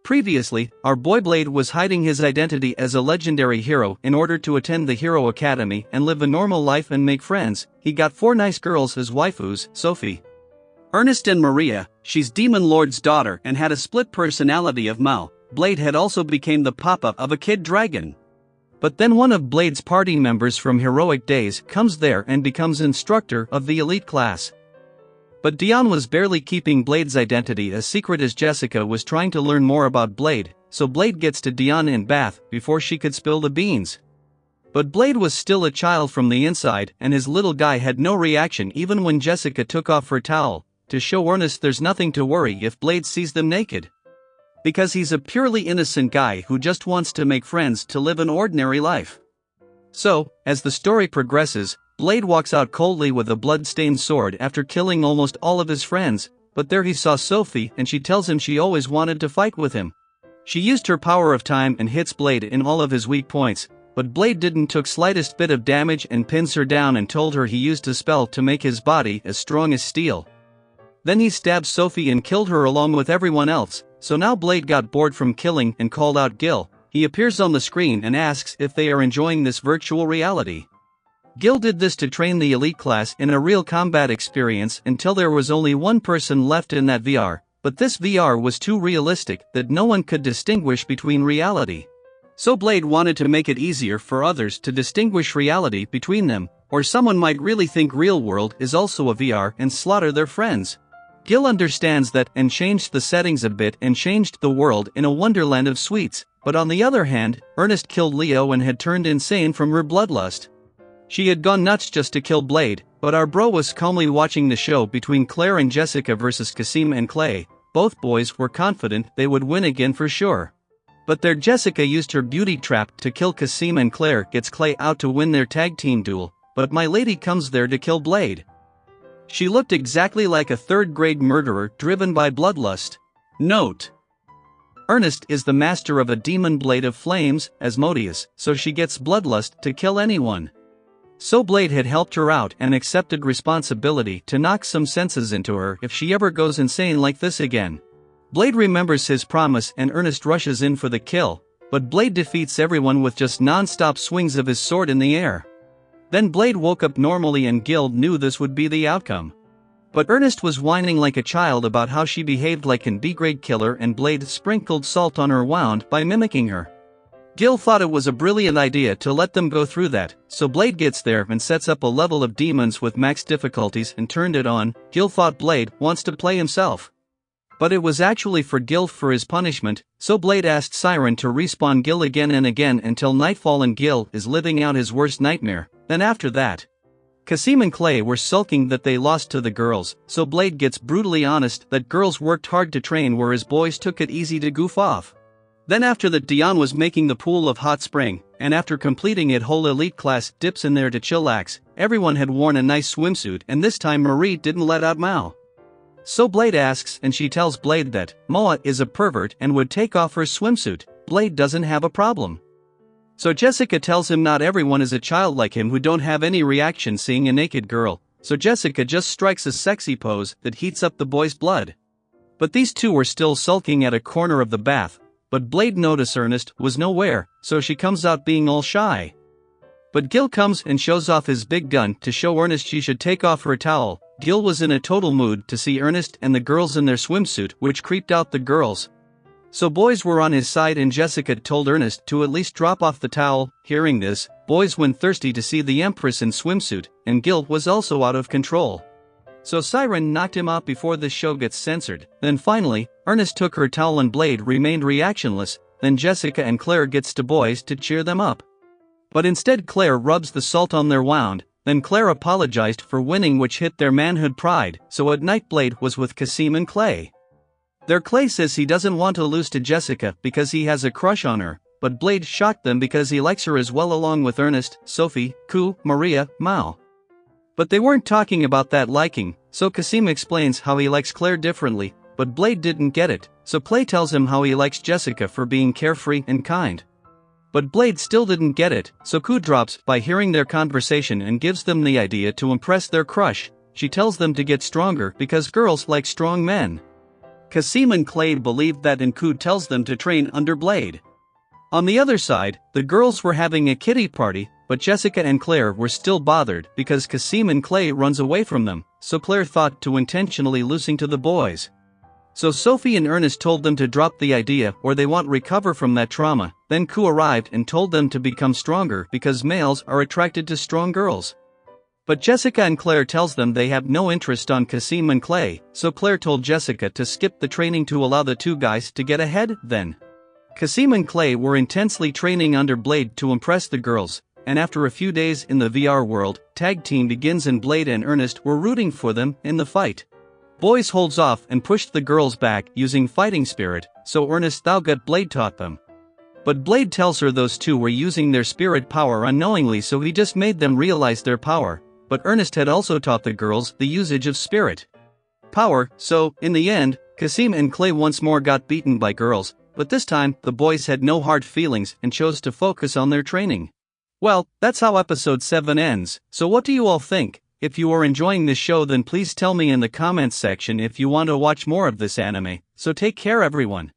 Previously, our boy Blade was hiding his identity as a legendary hero in order to attend the Hero Academy and live a normal life and make friends. He got 4 nice girls as waifus: Sophie, Ernest and Maria. She's Demon Lord's daughter and had a split personality of Mao. Blade had also become the papa of a kid dragon. But then one of Blade's party members from heroic days comes there and becomes instructor of the elite class. But Dion was barely keeping Blade's identity a secret as Jessica was trying to learn more about Blade, so Blade gets to Dion in bath before she could spill the beans. But Blade was still a child from the inside and his little guy had no reaction even when Jessica took off her towel, to show Ernest there's nothing to worry if Blade sees them naked. Because he's a purely innocent guy who just wants to make friends to live an ordinary life. So, as the story progresses, Blade walks out coldly with a blood-stained sword after killing almost all of his friends, but there he saw Sophie and she tells him she always wanted to fight with him. She used her power of time and hits Blade in all of his weak points, but Blade didn't took slightest bit of damage and pins her down and told her he used a spell to make his body as strong as steel. Then he stabbed Sophie and killed her along with everyone else, so now Blade got bored from killing and called out Gil. He appears on the screen and asks if they are enjoying this virtual reality. Gil did this to train the elite class in a real combat experience until there was only one person left in that VR, but this VR was too realistic that no one could distinguish between reality. So Blade wanted to make it easier for others to distinguish reality between them, or someone might really think real world is also a VR and slaughter their friends. Gil understands that and changed the settings a bit and changed the world in a wonderland of sweets, but on the other hand, Ernest killed Leo and had turned insane from her bloodlust. She had gone nuts just to kill Blade, but our bro was calmly watching the show between Claire and Jessica versus Kasim and Clay. Both boys were confident they would win again for sure. But their Jessica used her beauty trap to kill Kasim and Claire gets Clay out to win their tag team duel, but my lady comes there to kill Blade. She looked exactly like a third-grade murderer driven by bloodlust. Note: Ernest is the master of a demon blade of flames, Asmodeus, so she gets bloodlust to kill anyone. So Blade had helped her out and accepted responsibility to knock some senses into her if she ever goes insane like this again. Blade remembers his promise and Ernest rushes in for the kill, but Blade defeats everyone with just non-stop swings of his sword in the air. Then Blade woke up normally and Gil knew this would be the outcome. But Ernest was whining like a child about how she behaved like an B-grade killer and Blade sprinkled salt on her wound by mimicking her. Gil thought it was a brilliant idea to let them go through that, so Blade gets there and sets up a level of demons with max difficulties and turned it on. Gil thought Blade wants to play himself. But it was actually for Gil for his punishment, so Blade asked Siren to respawn Gil again and again until nightfall and Gil is living out his worst nightmare. Then after that, Kasim and Clay were sulking that they lost to the girls, so Blade gets brutally honest that girls worked hard to train whereas boys took it easy to goof off. Then after that Dion was making the pool of hot spring, and after completing it whole elite class dips in there to chillax. Everyone had worn a nice swimsuit and this time Marie didn't let out Mao. So Blade asks and she tells Blade that Moa is a pervert and would take off her swimsuit. Blade doesn't have a problem. So Jessica tells him not everyone is a child like him who don't have any reaction seeing a naked girl, so Jessica just strikes a sexy pose that heats up the boy's blood. But these two were still sulking at a corner of the bath, but Blade noticed Ernest was nowhere, so she comes out being all shy. But Gil comes and shows off his big gun to show Ernest she should take off her towel. Gil was in a total mood to see Ernest and the girls in their swimsuit, which creeped out the girls. So boys were on his side and Jessica told Ernest to at least drop off the towel. Hearing this, boys went thirsty to see the Empress in swimsuit, and Gil was also out of control. So Siren knocked him out before this show gets censored. Then finally, Ernest took her towel and Blade remained reactionless. Then Jessica and Claire gets to boys to cheer them up. But instead Claire rubs the salt on their wound. Then Claire apologized for winning, which hit their manhood pride. So at night Blade was with Kasim and Clay. Their Clay says he doesn't want to lose to Jessica because he has a crush on her, but Blade shocked them because he likes her as well along with Ernest, Sophie, Ku, Maria, Mao. But they weren't talking about that liking, so Kasim explains how he likes Claire differently, but Blade didn't get it, so Clay tells him how he likes Jessica for being carefree and kind. But Blade still didn't get it, so Ku drops by hearing their conversation and gives them the idea to impress their crush. She tells them to get stronger because girls like strong men. Kasim and Clay believed that Enku tells them to train under Blade. On the other side, the girls were having a kitty party, but Jessica and Claire were still bothered because Kasim and Clay runs away from them, so Claire thought to intentionally losing to the boys. So Sophie and Ernest told them to drop the idea or they won't recover from that trauma. Then Ku arrived and told them to become stronger because males are attracted to strong girls. But Jessica and Claire tells them they have no interest on Kasim and Clay, so Claire told Jessica to skip the training to allow the two guys to get ahead. Then Kasim and Clay were intensely training under Blade to impress the girls, and after a few days in the VR world, tag team begins and Blade and Ernest were rooting for them in the fight. Boys holds off and pushed the girls back using fighting spirit, so Ernest thought Blade taught them. But Blade tells her those two were using their spirit power unknowingly, so he just made them realize their power, but Ernest had also taught the girls the usage of spirit power, so, in the end, Kasim and Clay once more got beaten by girls, but this time, the boys had no hard feelings and chose to focus on their training. Well, that's how episode 7 ends, so what do you all think? If you are enjoying this show, then please tell me in the comments section if you want to watch more of this anime, so take care everyone.